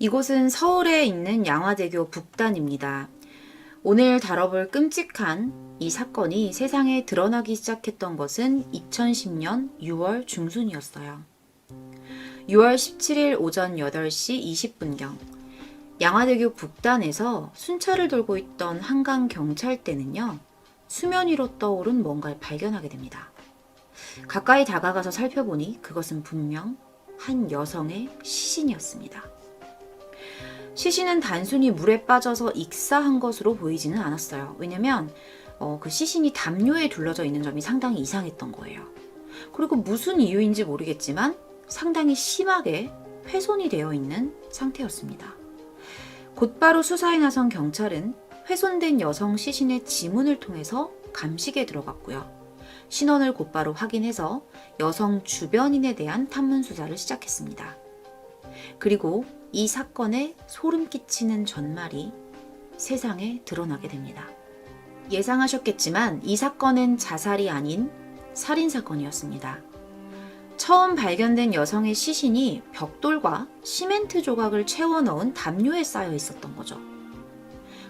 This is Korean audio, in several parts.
이곳은 서울에 있는 양화대교 북단입니다. 오늘 다뤄볼 끔찍한 이 사건이 세상에 드러나기 시작했던 것은 2010년 6월 중순이었어요. 6월 17일 오전 8시 20분경 양화대교 북단에서 순찰을 돌고 있던 한강 경찰대는요, 수면 위로 떠오른 뭔가를 발견하게 됩니다. 가까이 다가가서 살펴보니 그것은 분명 한 여성의 시신이었습니다. 시신은 단순히 물에 빠져서 익사한 것으로 보이지는 않았어요. 왜냐면 그 시신이 담요에 둘러져 있는 점이 상당히 이상했던 거예요. 그리고 무슨 이유인지 모르겠지만 상당히 심하게 훼손이 되어 있는 상태였습니다. 곧바로 수사에 나선 경찰은 훼손된 여성 시신의 지문을 통해서 감식에 들어갔고요. 신원을 곧바로 확인해서 여성 주변인에 대한 탐문 수사를 시작했습니다. 그리고 이 사건에 소름 끼치는 전말이 세상에 드러나게 됩니다. 예상하셨겠지만 이 사건은 자살이 아닌 살인사건이었습니다. 처음 발견된 여성의 시신이 벽돌과 시멘트 조각을 채워 넣은 담요에 쌓여 있었던 거죠.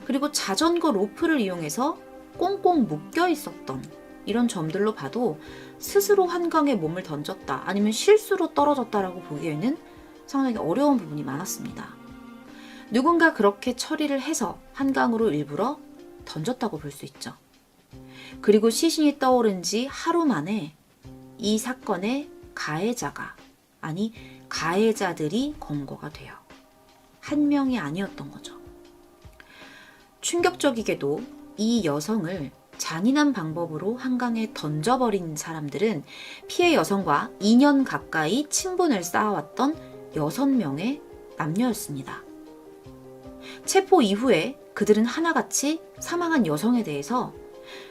그리고 자전거 로프를 이용해서 꽁꽁 묶여 있었던 이런 점들로 봐도 스스로 한강에 몸을 던졌다 아니면 실수로 떨어졌다라고 보기에는 상당히 어려운 부분이 많았습니다. 누군가 그렇게 처리를 해서 한강으로 일부러 던졌다고 볼 수 있죠. 그리고 시신이 떠오른 지 하루 만에 이 사건의 가해자들이 검거가 돼요. 한 명이 아니었던 거죠. 충격적이게도 이 여성을 잔인한 방법으로 한강에 던져버린 사람들은 피해 여성과 2년 가까이 친분을 쌓아왔던 6명의 남녀였습니다. 체포 이후에 그들은 하나같이 사망한 여성에 대해서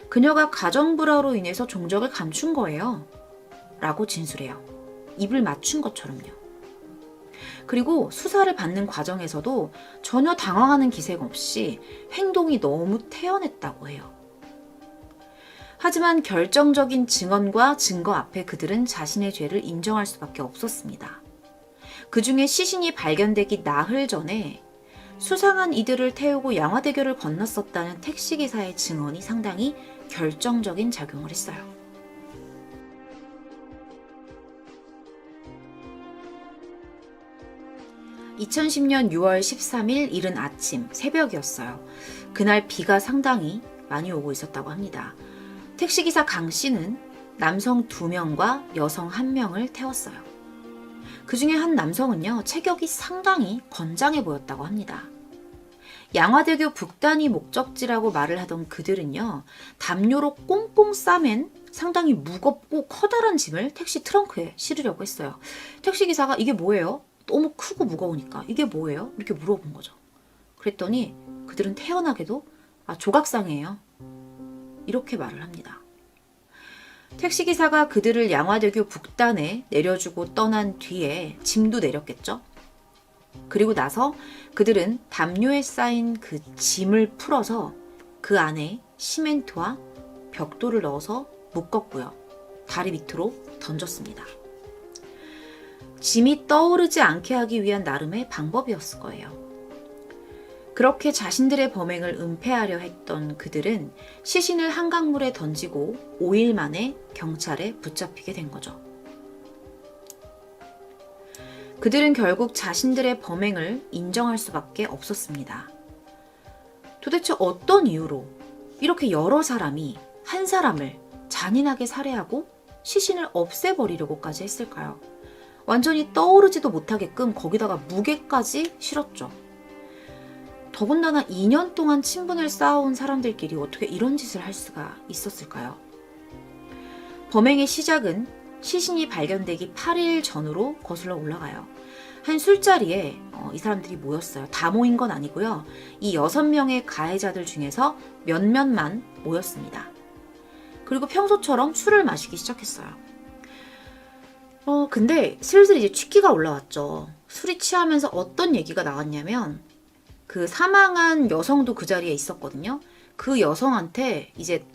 그녀가 가정불화로 인해서 종적을 감춘 거예요. 라고 진술해요. 입을 맞춘 것처럼요. 그리고 수사를 받는 과정에서도 전혀 당황하는 기색 없이 행동이 너무 태연했다고 해요. 하지만 결정적인 증언과 증거 앞에 그들은 자신의 죄를 인정할 수밖에 없었습니다. 그 중에 시신이 발견되기 나흘 전에 수상한 이들을 태우고 양화대교를 건넜었다는 택시기사의 증언이 상당히 결정적인 작용을 했어요. 2010년 6월 13일 이른 아침 새벽이었어요. 그날 비가 상당히 많이 오고 있었다고 합니다. 택시기사 강 씨는 남성 2명과 여성 1명을 태웠어요. 그 중에 한 남성은요, 체격이 상당히 건장해 보였다고 합니다. 양화대교 북단이 목적지라고 말을 하던 그들은요, 담요로 꽁꽁 싸맨 상당히 무겁고 커다란 짐을 택시 트렁크에 실으려고 했어요. 택시기사가 이게 뭐예요? 너무 크고 무거우니까 이게 뭐예요? 이렇게 물어본 거죠. 그랬더니 그들은 태연하게도 조각상이에요. 이렇게 말을 합니다. 택시기사가 그들을 양화대교 북단에 내려주고 떠난 뒤에 짐도 내렸겠죠. 그리고 나서 그들은 담요에 쌓인 그 짐을 풀어서 그 안에 시멘트와 벽돌을 넣어서 묶었고요. 다리 밑으로 던졌습니다. 짐이 떠오르지 않게 하기 위한 나름의 방법이었을 거예요. 그렇게 자신들의 범행을 은폐하려 했던 그들은 시신을 한강물에 던지고 5일 만에 경찰에 붙잡히게 된 거죠. 그들은 결국 자신들의 범행을 인정할 수밖에 없었습니다. 도대체 어떤 이유로 이렇게 여러 사람이 한 사람을 잔인하게 살해하고 시신을 없애버리려고까지 했을까요? 완전히 떠오르지도 못하게끔 거기다가 무게까지 실었죠. 더군다나 2년 동안 친분을 쌓아온 사람들끼리 어떻게 이런 짓을 할 수가 있었을까요? 범행의 시작은 시신이 발견되기 8일 전으로 거슬러 올라가요. 한 술자리에 이 사람들이 모였어요. 다 모인 건 아니고요. 이 6명의 가해자들 중에서 몇몇만 모였습니다. 그리고 평소처럼 술을 마시기 시작했어요. 근데 슬슬 이제 취기가 올라왔죠. 술이 취하면서 어떤 얘기가 나왔냐면 그 사망한 여성도 그 자리에 있었거든요. 그 여성한테 이제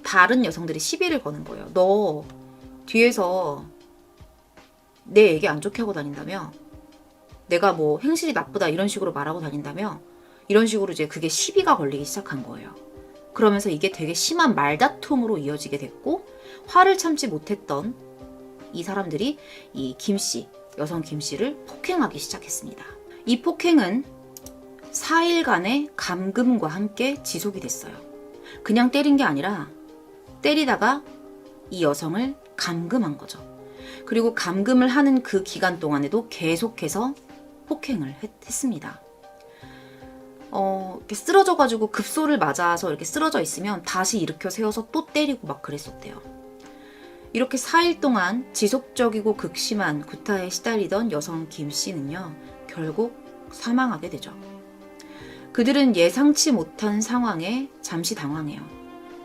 다른 여성들이 시비를 거는 거예요. 너 뒤에서 내 얘기 안 좋게 하고 다닌다며? 내가 뭐 행실이 나쁘다 이런 식으로 말하고 다닌다며 이런 식으로 이제 그게 시비가 걸리기 시작한 거예요. 그러면서 이게 되게 심한 말다툼으로 이어지게 됐고 화를 참지 못했던 이 사람들이 이 김씨, 여성 김씨를 폭행하기 시작했습니다. 이 폭행은 4일간의 감금과 함께 지속이 됐어요. 그냥 때린 게 아니라 때리다가 이 여성을 감금한 거죠. 그리고 감금을 하는 그 기간 동안에도 계속해서 폭행을 했습니다. 이렇게 쓰러져가지고 급소를 맞아서 이렇게 쓰러져 있으면 다시 일으켜 세워서 또 때리고 막 그랬었대요. 이렇게 4일 동안 지속적이고 극심한 구타에 시달리던 여성 김 씨는요, 결국 사망하게 되죠. 그들은 예상치 못한 상황에 잠시 당황해요.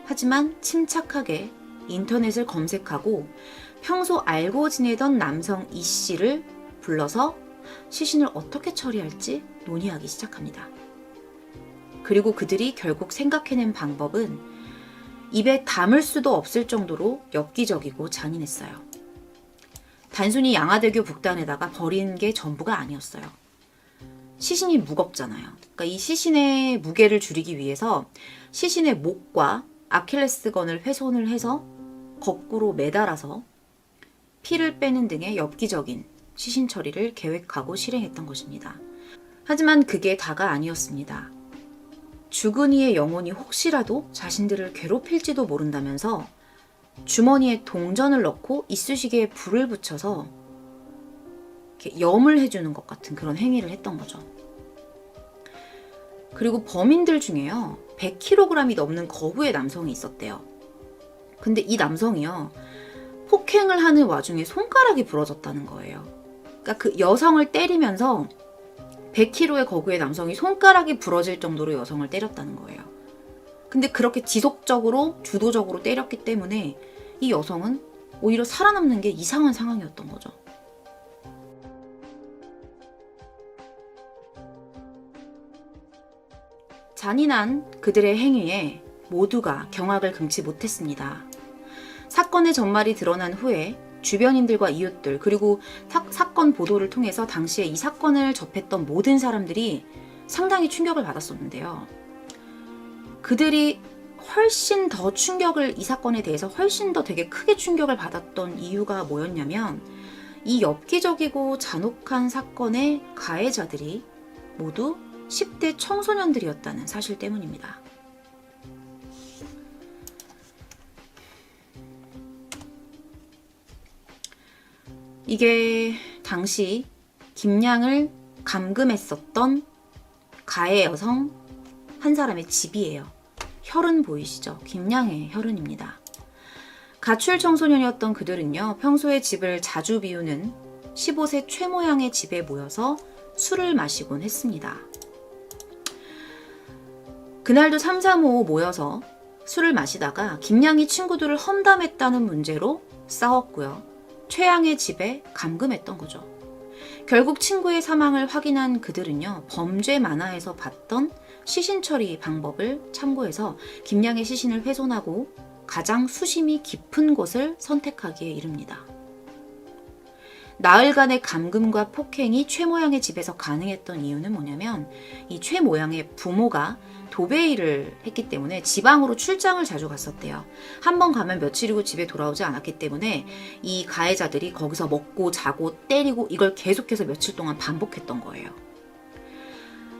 하지만 침착하게 인터넷을 검색하고 평소 알고 지내던 남성 이 씨를 불러서 시신을 어떻게 처리할지 논의하기 시작합니다. 그리고 그들이 결국 생각해낸 방법은 입에 담을 수도 없을 정도로 엽기적이고 잔인했어요. 단순히 양화대교 북단에다가 버리는 게 전부가 아니었어요. 시신이 무겁잖아요. 그러니까 이 시신의 무게를 줄이기 위해서 시신의 목과 아킬레스건을 훼손을 해서 거꾸로 매달아서 피를 빼는 등의 엽기적인 시신 처리를 계획하고 실행했던 것입니다. 하지만 그게 다가 아니었습니다. 죽은 이의 영혼이 혹시라도 자신들을 괴롭힐지도 모른다면서 주머니에 동전을 넣고 이쑤시개에 불을 붙여서 이렇게 염을 해주는 것 같은 그런 행위를 했던 거죠. 그리고 범인들 중에요, 100kg이 넘는 거부의 남성이 있었대요. 근데 이 남성이요, 폭행을 하는 와중에 손가락이 부러졌다는 거예요. 그러니까 그 여성을 때리면서 100kg의 거구의 남성이 손가락이 부러질 정도로 여성을 때렸다는 거예요. 근데 그렇게 지속적으로 주도적으로 때렸기 때문에 이 여성은 오히려 살아남는 게 이상한 상황이었던 거죠. 잔인한 그들의 행위에 모두가 경악을 금치 못했습니다. 사건의 전말이 드러난 후에 주변인들과 이웃들 그리고 사건 보도를 통해서 당시에 이 사건을 접했던 모든 사람들이 상당히 충격을 받았었는데요. 그들이 훨씬 더 충격을, 이 사건에 대해서 훨씬 더 되게 크게 충격을 받았던 이유가 뭐였냐면 이 엽기적이고 잔혹한 사건의 가해자들이 모두 10대 청소년들이었다는 사실 때문입니다. 이게 당시 김양을 감금했었던 가해 여성 한 사람의 집이에요. 혈흔 보이시죠? 김양의 혈흔입니다. 가출 청소년이었던 그들은요, 평소에 집을 자주 비우는 15세 최 모양의 집에 모여서 술을 마시곤 했습니다. 그날도 3, 4모 모여서 술을 마시다가 김양이 친구들을 험담했다는 문제로 싸웠고요. 최양의 집에 감금했던 거죠. 결국 친구의 사망을 확인한 그들은요, 범죄 만화에서 봤던 시신 처리 방법을 참고해서 김양의 시신을 훼손하고 가장 수심이 깊은 곳을 선택하기에 이릅니다. 나흘간의 감금과 폭행이 최 모양의 집에서 가능했던 이유는 뭐냐면 이 최 모양의 부모가 도배 일을 했기 때문에 지방으로 출장을 자주 갔었대요. 한 번 가면 며칠이고 집에 돌아오지 않았기 때문에 이 가해자들이 거기서 먹고 자고 때리고 이걸 계속해서 며칠 동안 반복했던 거예요.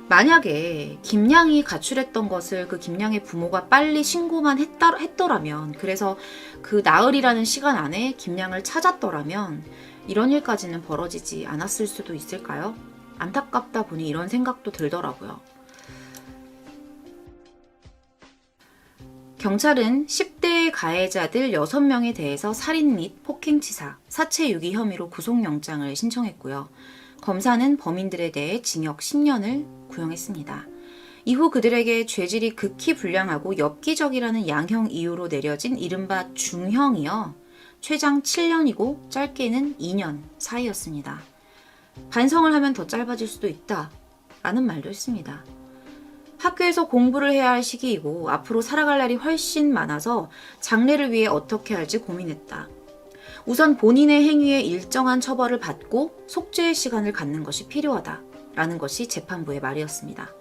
만약에 김양이 가출했던 것을 그 김양의 부모가 빨리 신고만 했더라면, 그래서 그 나흘이라는 시간 안에 김양을 찾았더라면 이런 일까지는 벌어지지 않았을 수도 있을까요? 안타깝다 보니 이런 생각도 들더라고요. 경찰은 10대의 가해자들 6명에 대해서 살인 및 폭행치사, 사체유기 혐의로 구속영장을 신청했고요. 검사는 범인들에 대해 징역 10년을 구형했습니다. 이후 그들에게 죄질이 극히 불량하고 엽기적이라는 양형 이유로 내려진 이른바 중형이요, 최장 7년이고 짧게는 2년 사이였습니다. 반성을 하면 더 짧아질 수도 있다라는 말도 했습니다. 학교에서 공부를 해야 할 시기이고 앞으로 살아갈 날이 훨씬 많아서 장래를 위해 어떻게 할지 고민했다. 우선 본인의 행위에 일정한 처벌을 받고 속죄의 시간을 갖는 것이 필요하다라는 것이 재판부의 말이었습니다.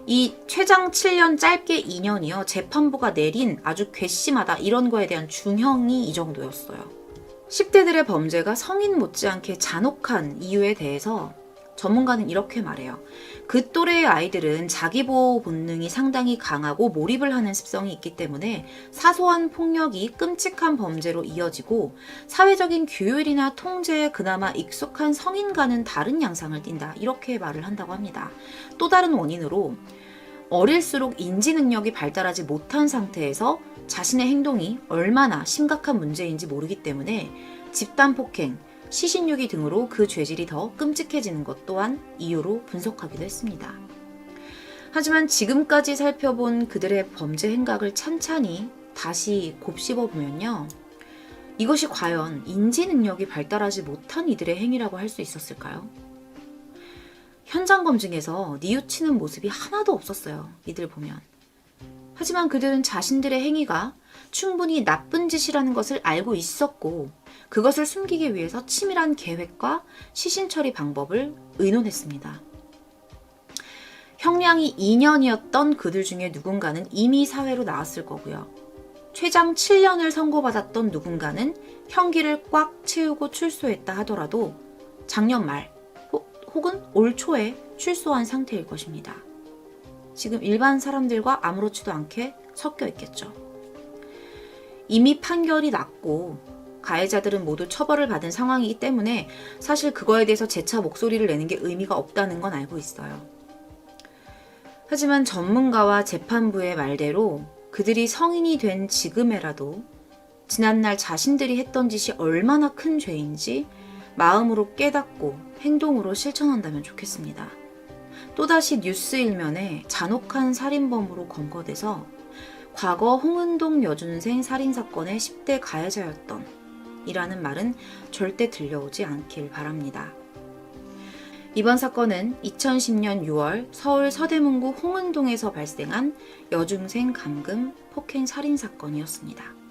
이 최장 7년 짧게 2년이요. 재판부가 내린 아주 괘씸하다 이런 거에 대한 중형이 이 정도였어요. 10대들의 범죄가 성인 못지않게 잔혹한 이유에 대해서 전문가는 이렇게 말해요. 그 또래의 아이들은 자기보호 본능이 상당히 강하고 몰입을 하는 습성이 있기 때문에 사소한 폭력이 끔찍한 범죄로 이어지고 사회적인 규율이나 통제에 그나마 익숙한 성인과는 다른 양상을 띈다. 이렇게 말을 한다고 합니다. 또 다른 원인으로 어릴수록 인지 능력이 발달하지 못한 상태에서 자신의 행동이 얼마나 심각한 문제인지 모르기 때문에 집단 폭행, 시신유기 등으로 그 죄질이 더 끔찍해지는 것 또한 이유로 분석하기도 했습니다. 하지만 지금까지 살펴본 그들의 범죄 행각을 찬찬히 다시 곱씹어 보면요. 이것이 과연 인지 능력이 발달하지 못한 이들의 행위라고 할 수 있었을까요? 현장 검증에서 뉘우치는 모습이 하나도 없었어요. 이들 보면. 하지만 그들은 자신들의 행위가 충분히 나쁜 짓이라는 것을 알고 있었고 그것을 숨기기 위해서 치밀한 계획과 시신 처리 방법을 의논했습니다. 형량이 2년이었던 그들 중에 누군가는 이미 사회로 나왔을 거고요. 최장 7년을 선고받았던 누군가는 형기를 꽉 채우고 출소했다 하더라도 작년 말 혹은 올 초에 출소한 상태일 것입니다. 지금 일반 사람들과 아무렇지도 않게 섞여 있겠죠. 이미 판결이 났고 가해자들은 모두 처벌을 받은 상황이기 때문에 사실 그거에 대해서 재차 목소리를 내는 게 의미가 없다는 건 알고 있어요. 하지만 전문가와 재판부의 말대로 그들이 성인이 된 지금에라도 지난날 자신들이 했던 짓이 얼마나 큰 죄인지 마음으로 깨닫고 행동으로 실천한다면 좋겠습니다. 또다시 뉴스 일면에 잔혹한 살인범으로 검거돼서 과거 홍은동 여중생 살인사건의 10대 가해자였던 이라는 말은 절대 들려오지 않길 바랍니다. 이번 사건은 2010년 6월 서울 서대문구 홍은동에서 발생한 여중생 감금 폭행 살인 사건이었습니다.